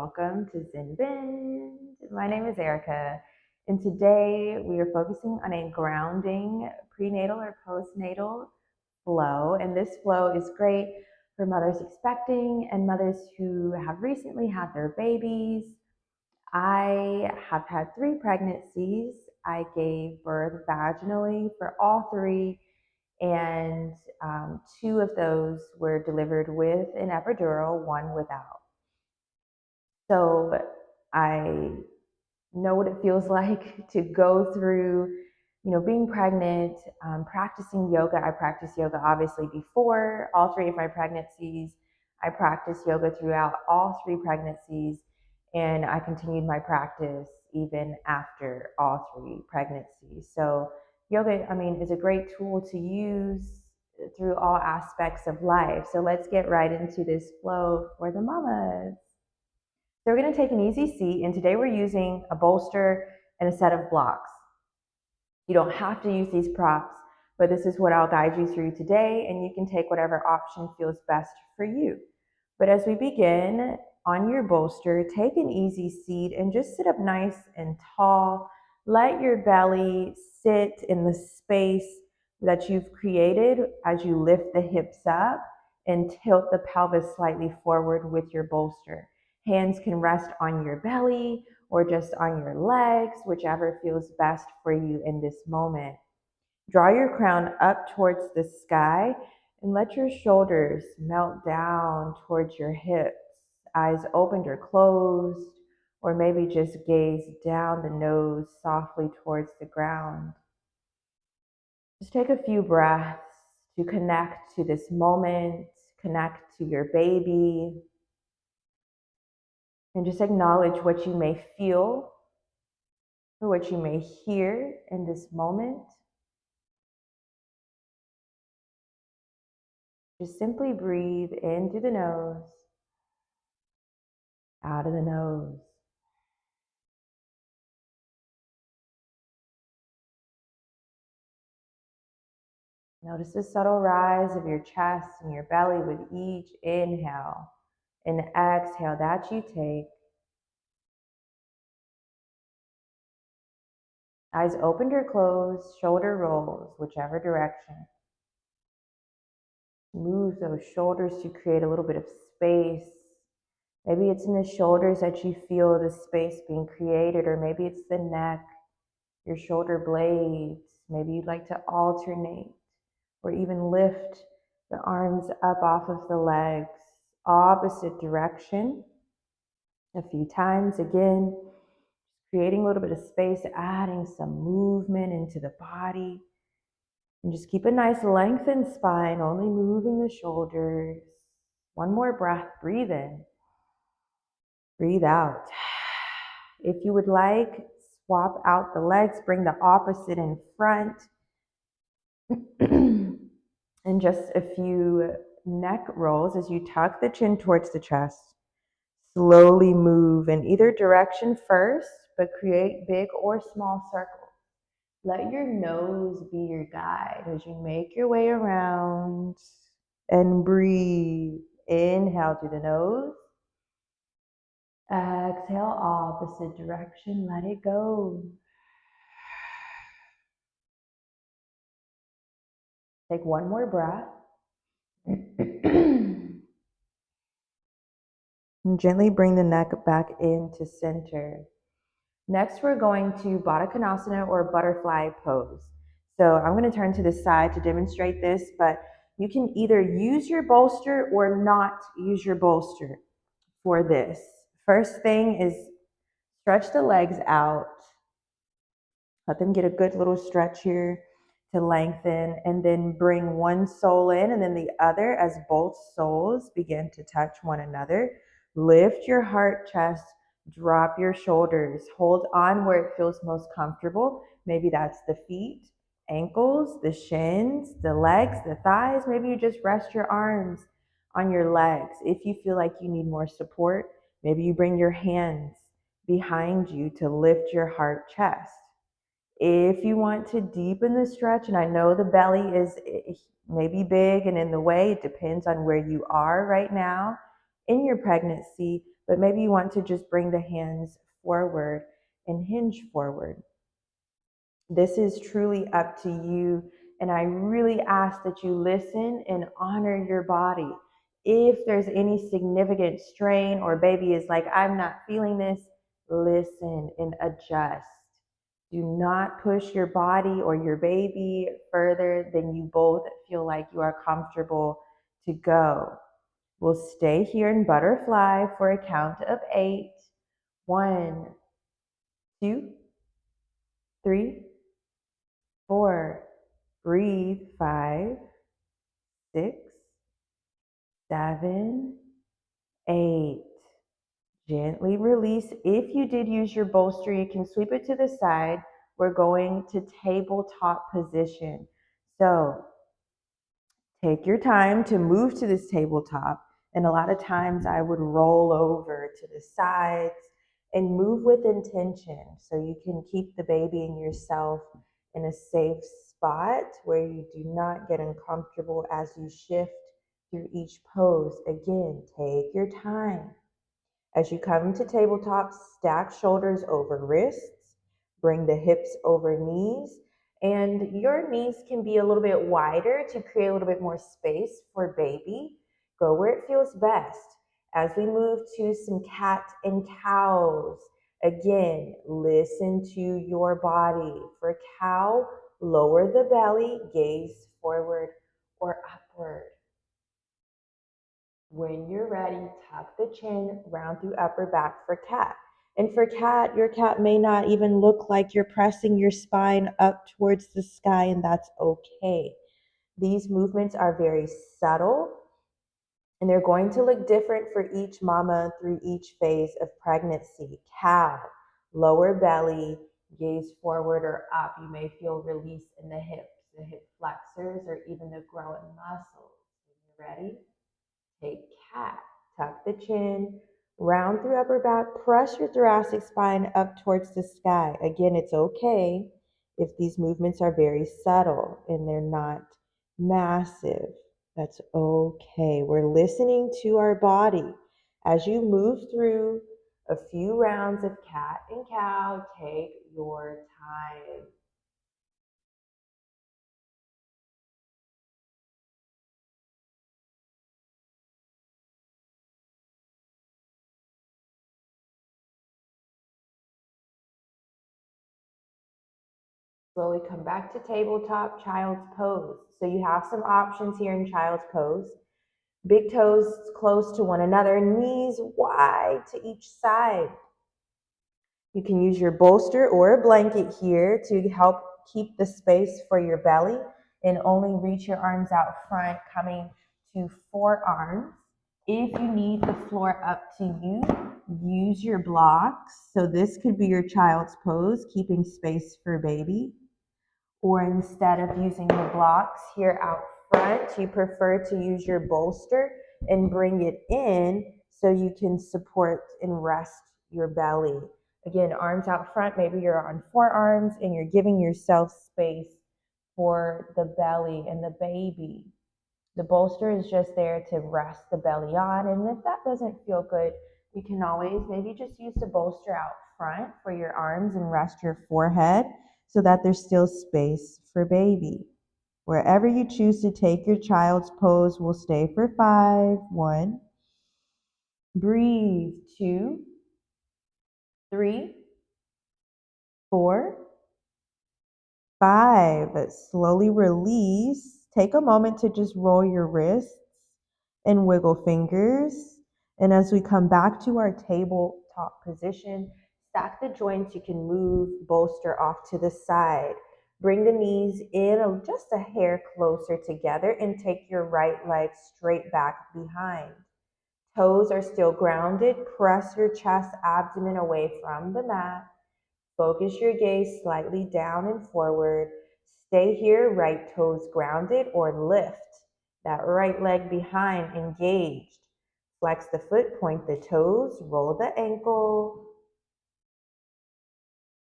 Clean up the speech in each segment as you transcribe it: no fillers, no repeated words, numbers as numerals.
Welcome to Zen Bend. My name is Erika, and today we are focusing on a grounding prenatal or postnatal flow. And this flow is great for mothers expecting and mothers who have recently had their babies. I have had 3 pregnancies. I gave birth vaginally for all 3, and 2 of those were delivered with an epidural, 1 without. So I know what it feels like to go through, being pregnant, practicing yoga. I practiced yoga obviously before all 3 of my pregnancies. I practiced yoga throughout all 3 pregnancies, and I continued my practice even after all 3 pregnancies. So yoga, is a great tool to use through all aspects of life. So let's get right into this flow for the mamas. So we're going to take an easy seat, and today we're using a bolster and a set of blocks. You don't have to use these props, but this is what I'll guide you through today, and you can take whatever option feels best for you. But as we begin, on your bolster, take an easy seat and just sit up nice and tall. Let your belly sit in the space that you've created as you lift the hips up and tilt the pelvis slightly forward with your bolster. Hands can rest on your belly or just on your legs, whichever feels best for you in this moment. Draw your crown up towards the sky and let your shoulders melt down towards your hips. Eyes opened or closed, or maybe just gaze down the nose softly towards the ground. Just take a few breaths to connect to this moment, connect to your baby, and just acknowledge what you may feel or what you may hear in this moment. Just simply breathe in through the nose, out of the nose. Notice the subtle rise of your chest and your belly with each inhale and exhale that you take. Eyes opened or closed, shoulder rolls, whichever direction. Move those shoulders to create a little bit of space. Maybe it's in the shoulders that you feel the space being created, or maybe it's the neck, your shoulder blades. Maybe you'd like to alternate or even lift the arms up off of the legs, opposite direction. A few times again, creating a little bit of space, adding some movement into the body. And just keep a nice lengthened spine, only moving the shoulders. One more breath, breathe in, breathe out. If you would like, swap out the legs, bring the opposite in front. And just a few neck rolls as you tuck the chin towards the chest. Slowly move in either direction first, but create big or small circles. Let your nose be your guide as you make your way around and breathe. Inhale through the nose. Exhale, opposite direction. Let it go. Take one more breath. And gently bring the neck back into center. Next, we're going to Baddha Konasana or butterfly pose. So I'm going to turn to the side to demonstrate this, but you can either use your bolster or not use your bolster for this. First thing is stretch the legs out. Let them get a good little stretch here to lengthen, and then bring one sole in and then the other as both soles begin to touch one another. Lift your heart, chest, drop your shoulders. Hold on where it feels most comfortable. Maybe that's the feet, ankles, the shins, the legs, the thighs. Maybe you just rest your arms on your legs. If you feel like you need more support, maybe you bring your hands behind you to lift your heart, chest. If you want to deepen the stretch, and I know the belly is maybe big and in the way, it depends on where you are right now in your pregnancy, but maybe you want to just bring the hands forward and hinge forward. This is truly up to you. And I really ask that you listen and honor your body. If there's any significant strain or baby is like, I'm not feeling this, listen and adjust. Do not push your body or your baby further than you both feel like you are comfortable to go. We'll stay here in butterfly for a count of 8. 1, 2, 3, 4. Breathe. 5, 6, 7, 8. Gently release. If you did use your bolster, you can sweep it to the side. We're going to tabletop position. So take your time to move to this tabletop. And a lot of times I would roll over to the sides and move with intention so you can keep the baby and yourself in a safe spot where you do not get uncomfortable as you shift through each pose. Again, take your time. As you come to tabletop, stack shoulders over wrists, bring the hips over knees, and your knees can be a little bit wider to create a little bit more space for baby. Go where it feels best. As we move to some cat and cows, again, listen to your body. For cow, lower the belly, gaze forward or upward. When you're ready, tuck the chin, round through upper back for cat. And for cat, your cat may not even look like you're pressing your spine up towards the sky, and that's okay. These movements are very subtle, and they're going to look different for each mama through each phase of pregnancy. Cow, lower belly, gaze forward or up. You may feel release in the hips, the hip flexors, or even the growing muscles. When you're ready, take cat. Tuck the chin, round through upper back, press your thoracic spine up towards the sky. Again, it's okay if these movements are very subtle and they're not massive. That's okay. We're listening to our body. As you move through a few rounds of cat and cow, take your time. Slowly come back to tabletop, child's pose. So you have some options here in child's pose. Big toes close to one another, knees wide to each side. You can use your bolster or a blanket here to help keep the space for your belly, and only reach your arms out front, coming to forearms. If you need the floor up to you, use your blocks. So this could be your child's pose, keeping space for baby. Or instead of using the blocks here out front, you prefer to use your bolster and bring it in so you can support and rest your belly. Again, arms out front, maybe you're on forearms and you're giving yourself space for the belly and the baby. The bolster is just there to rest the belly on, and if that doesn't feel good, you can always maybe just use the bolster out front for your arms and rest your forehead so that there's still space for baby. Wherever you choose to take your child's pose, we'll stay for 5. 1. Breathe. 2, 3, 4, 5. Slowly release. Take a moment to just roll your wrists and wiggle fingers. And as we come back to our tabletop position, stack the joints. You can move bolster off to the side. Bring the knees in just a hair closer together and take your right leg straight back behind. Toes are still grounded. Press your chest, abdomen away from the mat. Focus your gaze slightly down and forward. Stay here, right toes grounded, or lift that right leg behind, engaged. Flex the foot, point the toes, roll the ankle.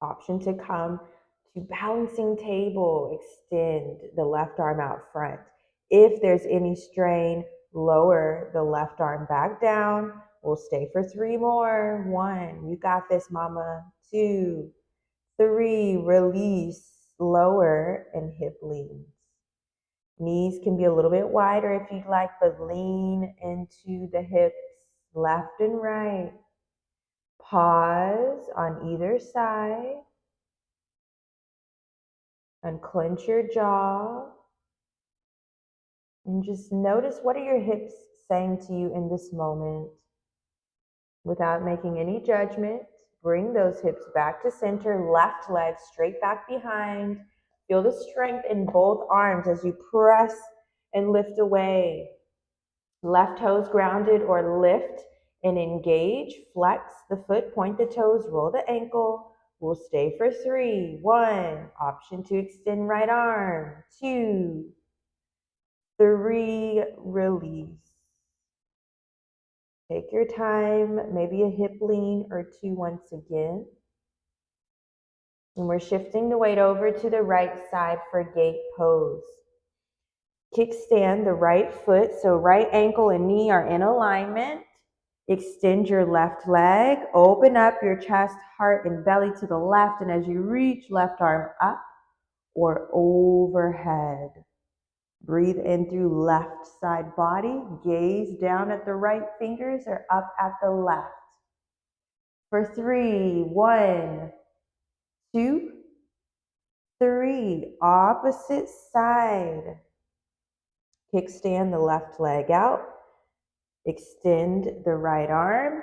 Option to come to balancing table. Extend the left arm out front. If there's any strain, lower the left arm back down. We'll stay for 3 more. 1, you got this, mama. 2, 3, release, lower, and hip leans. Knees can be a little bit wider if you'd like, but lean into the hips, left and right. Pause on either side. Unclench your jaw. And just notice, what are your hips saying to you in this moment? Without making any judgment, bring those hips back to center, left leg straight back behind. Feel the strength in both arms as you press and lift away. Left toes grounded or lift and engage. Flex the foot, point the toes, roll the ankle. We'll stay for 3. 1, option to extend right arm. 2, 3, release. Take your time, maybe a hip lean or 2 once again. And we're shifting the weight over to the right side for gate pose. Kickstand the right foot, so right ankle and knee are in alignment. Extend your left leg, open up your chest, heart, and belly to the left, and as you reach, left arm up or overhead. Breathe in through left side body, gaze down at the right fingers or up at the left. For 3, 1, 2, 3, opposite side. Kickstand the left leg out. Extend the right arm,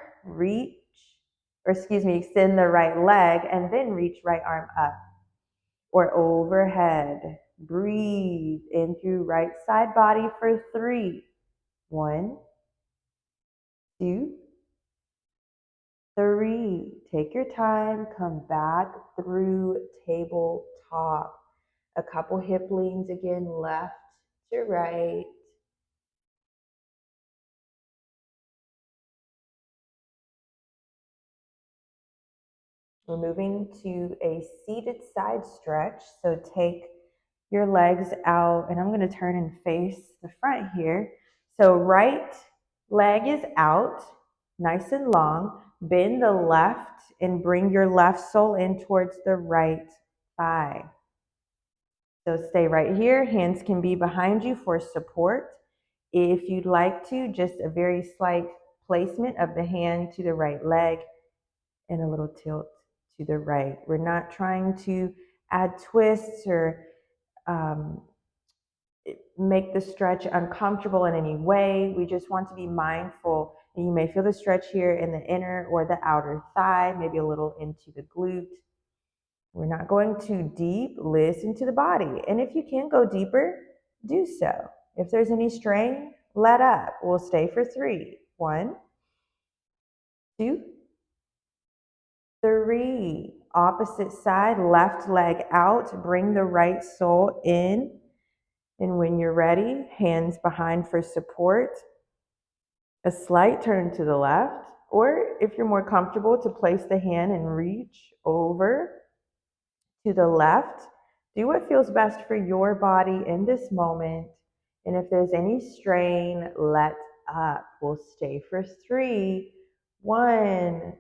extend the right leg and then reach right arm up or overhead. Breathe in through right side body for 3. 1, 2, 3. Take your time, come back through tabletop. A couple hip leans again, left to right. We're moving to a seated side stretch. So take your legs out, and I'm going to turn and face the front here. So right leg is out, nice and long. Bend the left and bring your left sole in towards the right thigh. So stay right here. Hands can be behind you for support. If you'd like to, just a very slight placement of the hand to the right leg and a little tilt to the right. We're not trying to add twists or make the stretch uncomfortable in any way. We just want to be mindful. And you may feel the stretch here in the inner or the outer thigh, maybe a little into the glute. We're not going too deep. Listen to the body. And if you can go deeper, do so. If there's any strain, let up. We'll stay for 3. 1, 2, 3. Opposite side, left leg out. Bring the right sole in. And when you're ready, hands behind for support. A slight turn to the left. Or if you're more comfortable, to place the hand and reach over to the left. Do what feels best for your body in this moment. And if there's any strain, let up. We'll stay for 3. 1,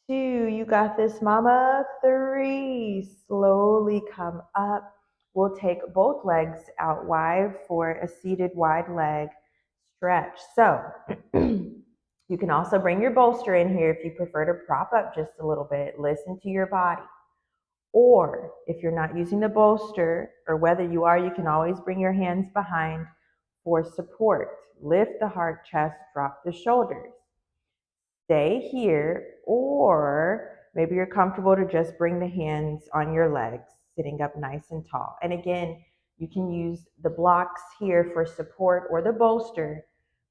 2, you got this, mama. 3, slowly come up. We'll take both legs out wide for a seated wide leg stretch. So you can also bring your bolster in here if you prefer to prop up just a little bit. Listen to your body. Or if you're not using the bolster, or whether you are, you can always bring your hands behind for support. Lift the heart, chest, drop the shoulders. Stay here, or maybe you're comfortable to just bring the hands on your legs, sitting up nice and tall. And again, you can use the blocks here for support or the bolster,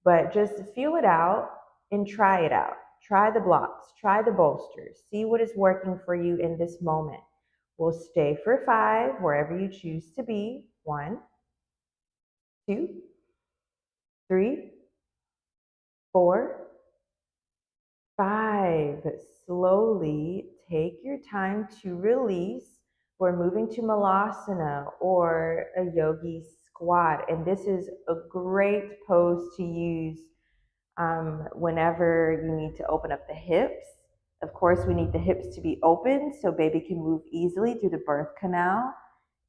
but just feel it out and try it out. Try the blocks, try the bolsters, see what is working for you in this moment. We'll stay for 5, wherever you choose to be. 1, 2, 3, 4, 5. Slowly take your time to release. We're moving to malasana or a yogi squat. And this is a great pose to use Whenever you need to open up the hips, of course, we need the hips to be open so baby can move easily through the birth canal.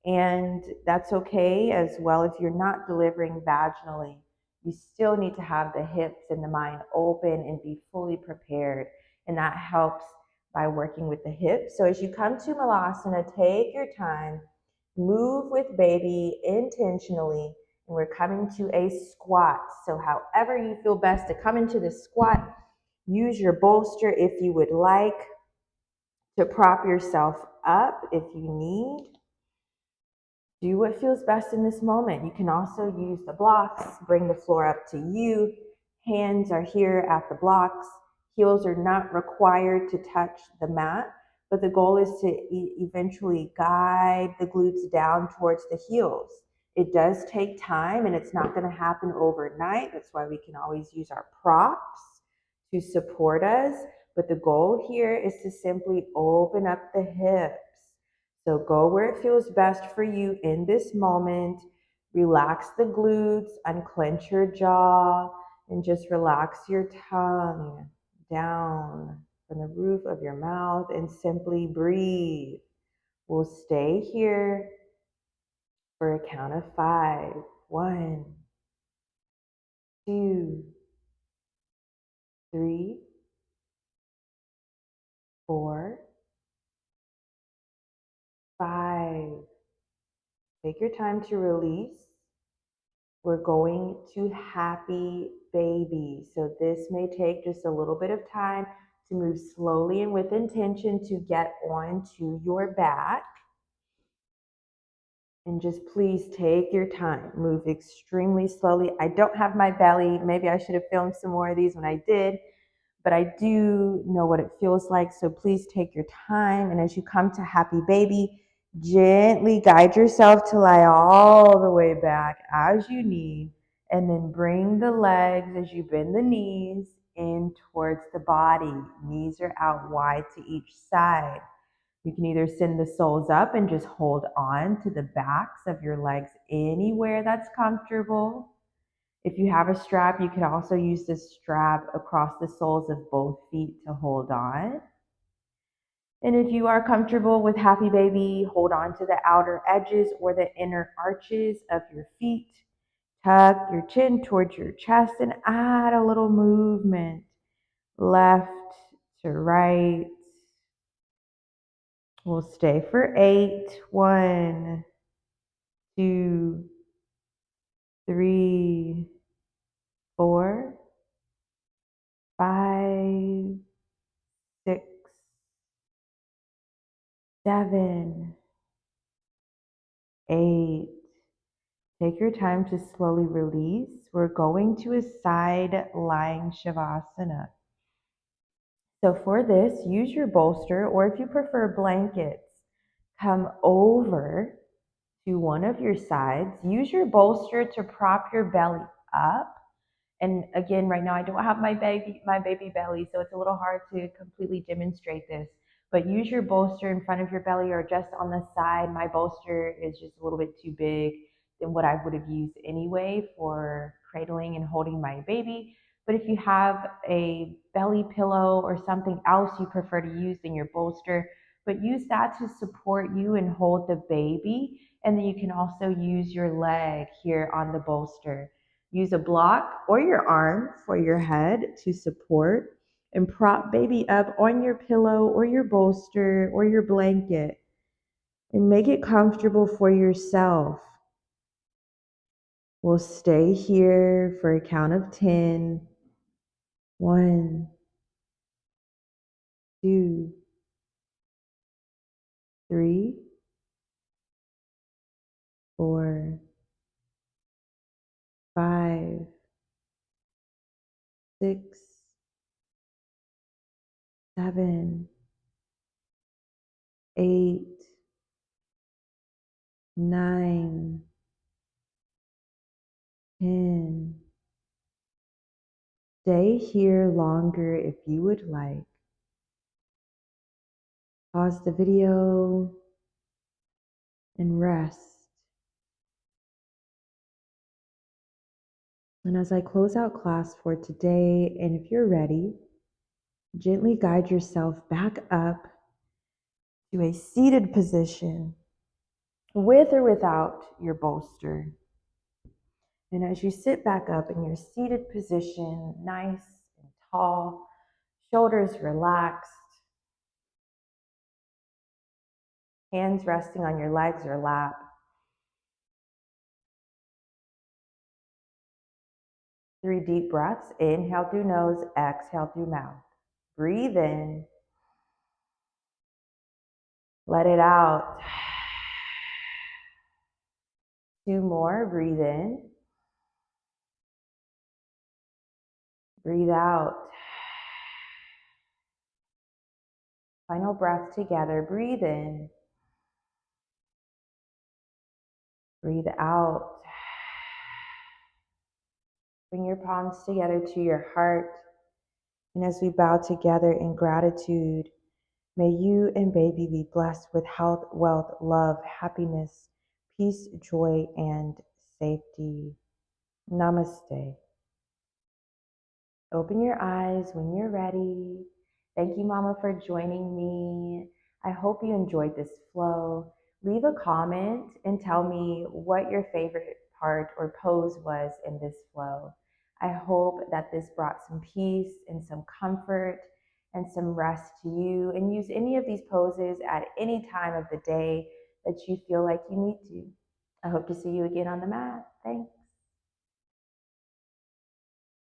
And that's okay as well if you're not delivering vaginally. You still need to have the hips and the mind open and be fully prepared. And that helps by working with the hips. So as you come to Malasana, take your time, move with baby intentionally. And we're coming to a squat. So however you feel best to come into the squat, use your bolster if you would like to prop yourself up if you need. Do what feels best in this moment. You can also use the blocks, bring the floor up to you. Hands are here at the blocks. Heels are not required to touch the mat, but the goal is to eventually guide the glutes down towards the heels. It does take time and it's not going to happen overnight. That's why we can always use our props to support us. But the goal here is to simply open up the hips. So go where it feels best for you in this moment. Relax the glutes, unclench your jaw, and just relax your tongue down from the roof of your mouth and simply breathe. We'll stay here for a count of 5. 1, 2, 3, 4, 5. Take your time to release. We're going to happy baby. So this may take just a little bit of time to move slowly and with intention to get onto your back. And just please take your time. Move extremely slowly. I don't have my belly. Maybe I should have filmed some more of these when I did, but I do know what it feels like. So please take your time. And as you come to happy baby, gently guide yourself to lie all the way back as you need. And then bring the legs as you bend the knees in towards the body. Knees are out wide to each side. You can either send the soles up and just hold on to the backs of your legs anywhere that's comfortable. If you have a strap, you can also use this strap across the soles of both feet to hold on. And if you are comfortable with happy baby, hold on to the outer edges or the inner arches of your feet. Tuck your chin towards your chest and add a little movement left to right. We'll stay for 8. 1, 2, 3, 4, 5, 6, 7, 8. Take your time to slowly release. We're going to a side lying shavasana. So for this, use your bolster, or if you prefer blankets, come over to one of your sides. Use your bolster to prop your belly up. And again, right now I don't have my baby belly, so it's a little hard to completely demonstrate this. But use your bolster in front of your belly or just on the side. My bolster is just a little bit too big than what I would have used anyway for cradling and holding my baby. But if you have a belly pillow or something else you prefer to use than your bolster, but use that to support you and hold the baby. And then you can also use your leg here on the bolster. Use a block or your arm for your head to support and prop baby up on your pillow or your bolster or your blanket and make it comfortable for yourself. We'll stay here for a count of 10. 1, 2, 3, 4, 5, 6, 7, 8, 9, 10. Stay here longer if you would like. Pause the video and rest. And as I close out class for today, and if you're ready, gently guide yourself back up to a seated position with or without your bolster. And as you sit back up in your seated position, nice and tall, shoulders relaxed, hands resting on your legs or lap. Three deep breaths. Inhale through nose, exhale through mouth. Breathe in. Let it out. Two more. Breathe in. Breathe out. Final breath together. Breathe in. Breathe out. Bring your palms together to your heart. And as we bow together in gratitude, may you and baby be blessed with health, wealth, love, happiness, peace, joy, and safety. Namaste. Open your eyes when you're ready. Thank you, Mama, for joining me. I hope you enjoyed this flow. Leave a comment and tell me what your favorite part or pose was in this flow. I hope that this brought some peace and some comfort and some rest to you, and use any of these poses at any time of the day that you feel like you need to. I hope to see you again on the mat. Thanks.